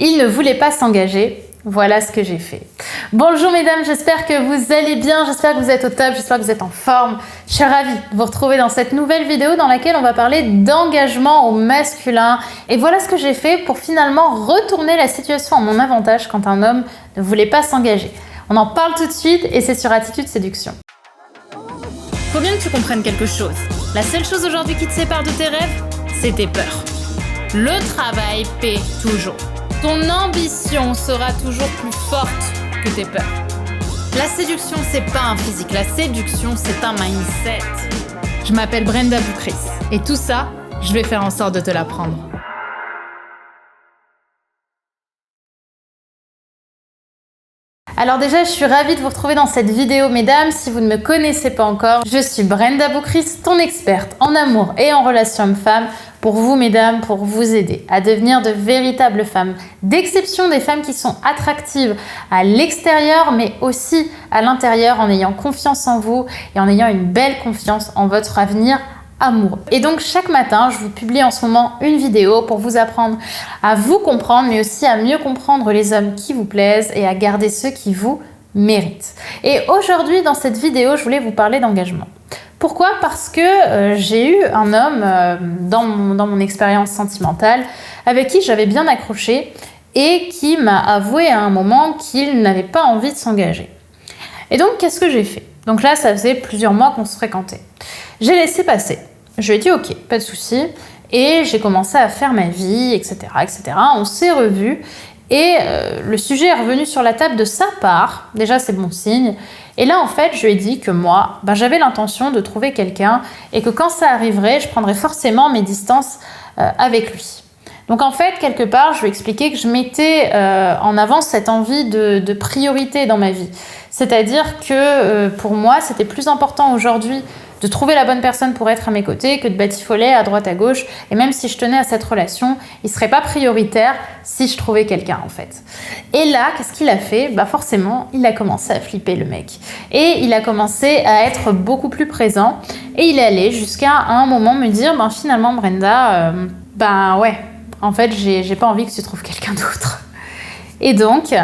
Il ne voulait pas s'engager. Voilà ce que j'ai fait. Bonjour mesdames, j'espère que vous allez bien, j'espère que vous êtes au top, j'espère que vous êtes en forme. Je suis ravie de vous retrouver dans cette nouvelle vidéo dans laquelle on va parler d'engagement au masculin. Et voilà ce que j'ai fait pour finalement retourner la situation à mon avantage quand un homme ne voulait pas s'engager. On en parle tout de suite et c'est sur Attitude Séduction. Faut bien que tu comprennes quelque chose. La seule chose aujourd'hui qui te sépare de tes rêves, c'est tes peurs. Le travail paie toujours. Ton ambition sera toujours plus forte que tes peurs. La séduction, c'est pas un physique. La séduction, c'est un mindset. Je m'appelle Brenda Boukris. Et tout ça, je vais faire en sorte de te l'apprendre. Alors déjà, je suis ravie de vous retrouver dans cette vidéo, mesdames. Si vous ne me connaissez pas encore, je suis Brenda Boukris, ton experte en amour et en relations hommes-femmes. Pour vous, mesdames, pour vous aider à devenir de véritables femmes d'exception, des femmes qui sont attractives à l'extérieur, mais aussi à l'intérieur, en ayant confiance en vous et en ayant une belle confiance en votre avenir amoureux. Et donc chaque matin, je vous publie en ce moment une vidéo pour vous apprendre à vous comprendre, mais aussi à mieux comprendre les hommes qui vous plaisent et à garder ceux qui vous méritent. Et aujourd'hui, dans cette vidéo, je voulais vous parler d'engagement. Pourquoi ? Parce que j'ai eu un homme dans mon expérience sentimentale avec qui j'avais bien accroché et qui m'a avoué à un moment qu'il n'avait pas envie de s'engager. Et donc, qu'est-ce que j'ai fait ? Donc là, ça faisait plusieurs mois qu'on se fréquentait. J'ai laissé passer. Je lui ai dit « ok, pas de souci ». Et j'ai commencé à faire ma vie, etc. etc. On s'est revus et le sujet est revenu sur la table de sa part. Déjà, c'est bon signe. Et là, en fait, je lui ai dit que moi, j'avais l'intention de trouver quelqu'un et que quand ça arriverait, je prendrais forcément mes distances avec lui. Donc en fait, quelque part, je lui ai expliqué que je mettais en avant cette envie de priorité dans ma vie. C'est-à-dire que pour moi, c'était plus important aujourd'hui de trouver la bonne personne pour être à mes côtés que de batifoler à droite à gauche. Et même si je tenais à cette relation, il ne serait pas prioritaire si je trouvais quelqu'un en fait. Et là, qu'est-ce qu'il a fait ? Forcément, il a commencé à flipper le mec. Et il a commencé à être beaucoup plus présent. Et il est allé jusqu'à un moment me dire, finalement Brenda, ouais, en fait, j'ai pas envie que tu trouves quelqu'un d'autre. Et donc,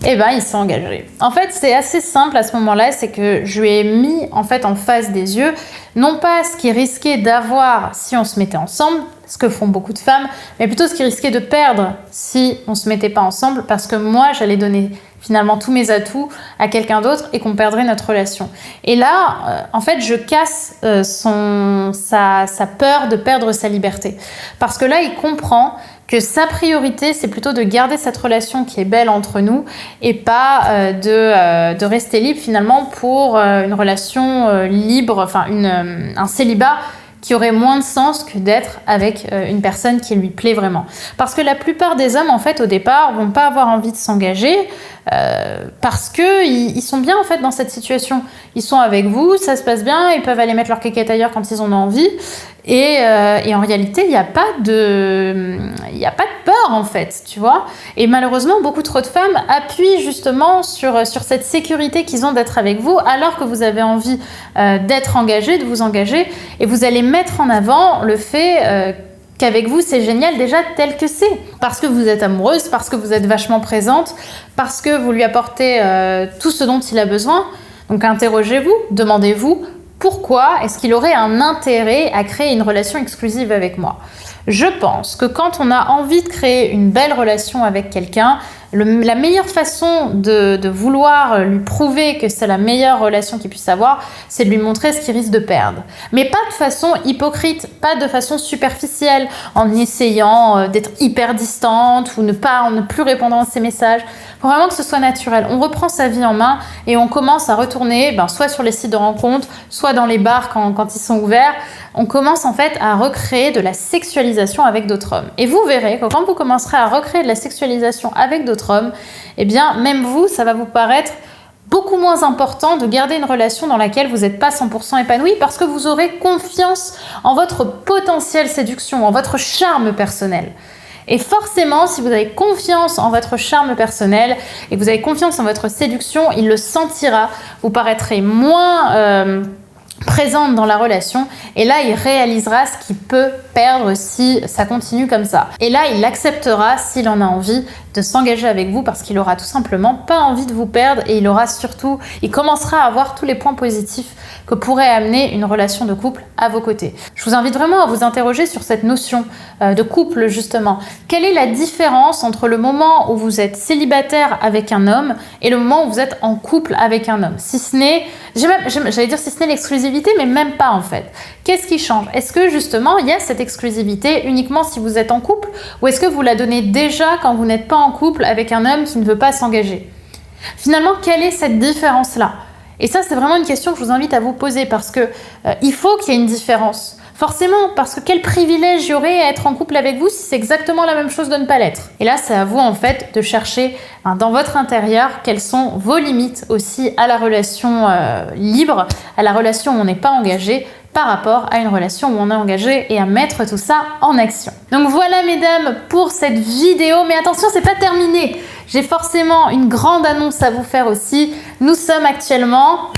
il s'est engagé. En fait, c'est assez simple à ce moment-là, c'est que je lui ai mis en fait en face des yeux, non pas ce qu'il risquait d'avoir si on se mettait ensemble, ce que font beaucoup de femmes, mais plutôt ce qu'il risquait de perdre si on se mettait pas ensemble, parce que moi, j'allais donner finalement tous mes atouts à quelqu'un d'autre et qu'on perdrait notre relation. Et là, en fait, je casse sa peur de perdre sa liberté. Parce que là, il comprend que sa priorité, c'est plutôt de garder cette relation qui est belle entre nous et pas de rester libre finalement pour une relation libre, un célibat qui aurait moins de sens que d'être avec une personne qui lui plaît vraiment. Parce que la plupart des hommes, en fait, au départ, vont pas avoir envie de s'engager parce qu'ils sont bien, en fait, dans cette situation. Ils sont avec vous, ça se passe bien, ils peuvent aller mettre leur caquette ailleurs quand ils en ont envie. Et en réalité, il n'y a pas de peur, en fait, tu vois. Et malheureusement, beaucoup trop de femmes appuient justement sur cette sécurité qu'ils ont d'être avec vous, alors que vous avez envie d'être engagé, de vous engager. Et vous allez mettre en avant le fait qu'avec vous, c'est génial déjà tel que c'est. Parce que vous êtes amoureuse, parce que vous êtes vachement présente, parce que vous lui apportez tout ce dont il a besoin. Donc interrogez-vous, demandez-vous, pourquoi est-ce qu'il aurait un intérêt à créer une relation exclusive avec moi ? Je pense que quand on a envie de créer une belle relation avec quelqu'un, la meilleure façon de vouloir lui prouver que c'est la meilleure relation qu'il puisse avoir, c'est de lui montrer ce qu'il risque de perdre. Mais pas de façon hypocrite, pas de façon superficielle, en essayant d'être hyper distante ou ne plus répondre à ses messages. Il faut vraiment que ce soit naturel. On reprend sa vie en main et on commence à retourner soit sur les sites de rencontres, soit dans les bars quand ils sont ouverts. On commence en fait à recréer de la sexualisation avec d'autres hommes. Et vous verrez que quand vous commencerez à recréer de la sexualisation avec d'autres hommes, même vous, ça va vous paraître beaucoup moins important de garder une relation dans laquelle vous n'êtes pas 100% épanoui parce que vous aurez confiance en votre potentielle séduction, en votre charme personnel. Et forcément, si vous avez confiance en votre charme personnel et que vous avez confiance en votre séduction, il le sentira. Vous paraîtrez moins présente dans la relation, et là il réalisera ce qu'il peut perdre si ça continue comme ça. Et là il acceptera, s'il en a envie, de s'engager avec vous parce qu'il aura tout simplement pas envie de vous perdre, et il commencera à voir tous les points positifs que pourrait amener une relation de couple à vos côtés. Je vous invite vraiment à vous interroger sur cette notion de couple justement. Quelle est la différence entre le moment où vous êtes célibataire avec un homme et le moment où vous êtes en couple avec un homme? Si ce n'est, j'allais dire si ce n'est l'exclusivité, mais même pas en fait. Qu'est-ce qui change? Est-ce que justement il y a cette exclusivité uniquement si vous êtes en couple, ou est-ce que vous la donnez déjà quand vous n'êtes pas en couple avec un homme qui ne veut pas s'engager? Finalement, quelle est cette différence-là? Et ça, c'est vraiment une question que je vous invite à vous poser parce que il faut qu'il y ait une différence. Forcément, parce que quel privilège y aurait à être en couple avec vous si c'est exactement la même chose de ne pas l'être? Et là, c'est à vous en fait de chercher dans votre intérieur quelles sont vos limites aussi à la relation libre, à la relation où on n'est pas engagé, par rapport à une relation où on est engagé, et à mettre tout ça en action. Donc voilà mesdames pour cette vidéo, mais attention, c'est pas terminé. J'ai forcément une grande annonce à vous faire aussi. Nous sommes actuellement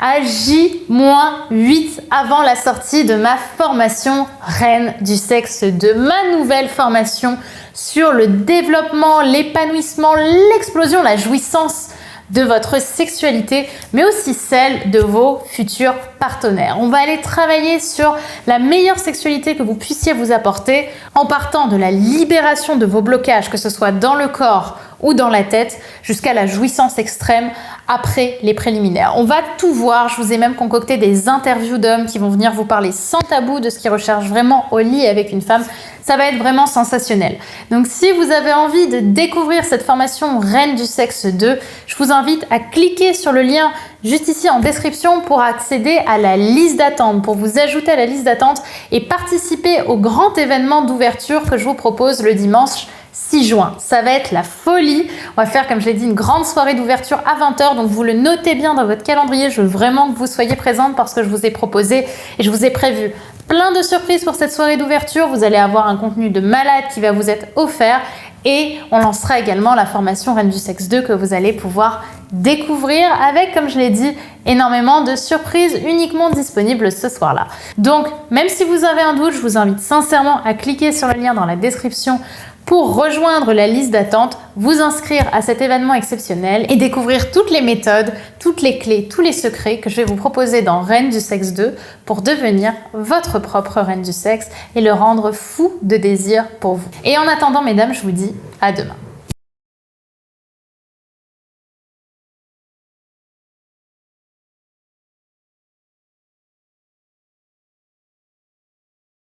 à J-8 avant la sortie de ma formation Reine du sexe 2, ma nouvelle formation sur le développement, l'épanouissement, l'explosion, la jouissance de votre sexualité, mais aussi celle de vos futurs partenaires. On va aller travailler sur la meilleure sexualité que vous puissiez vous apporter en partant de la libération de vos blocages, que ce soit dans le corps ou dans la tête, jusqu'à la jouissance extrême après les préliminaires. On va tout voir, je vous ai même concocté des interviews d'hommes qui vont venir vous parler sans tabou de ce qu'ils recherchent vraiment au lit avec une femme. Ça va être vraiment sensationnel. Donc si vous avez envie de découvrir cette formation Reine du sexe 2, je vous invite à cliquer sur le lien juste ici en description pour accéder à la liste d'attente, pour vous ajouter à la liste d'attente et participer au grand événement d'ouverture que je vous propose le dimanche 6 juin. Ça va être la folie. On va faire, comme je l'ai dit, une grande soirée d'ouverture à 20h. Donc vous le notez bien dans votre calendrier. Je veux vraiment que vous soyez présente parce que je vous ai proposé et je vous ai prévu plein de surprises pour cette soirée d'ouverture. Vous allez avoir un contenu de malade qui va vous être offert. Et on lancera également la formation Reine du sexe 2 que vous allez pouvoir découvrir avec, comme je l'ai dit, énormément de surprises uniquement disponibles ce soir-là. Donc, même si vous avez un doute, je vous invite sincèrement à cliquer sur le lien dans la description pour rejoindre la liste d'attente, vous inscrire à cet événement exceptionnel et découvrir toutes les méthodes, toutes les clés, tous les secrets que je vais vous proposer dans Reine du sexe 2 pour devenir votre propre reine du sexe et le rendre fou de désir pour vous. Et en attendant, mesdames, je vous dis à demain.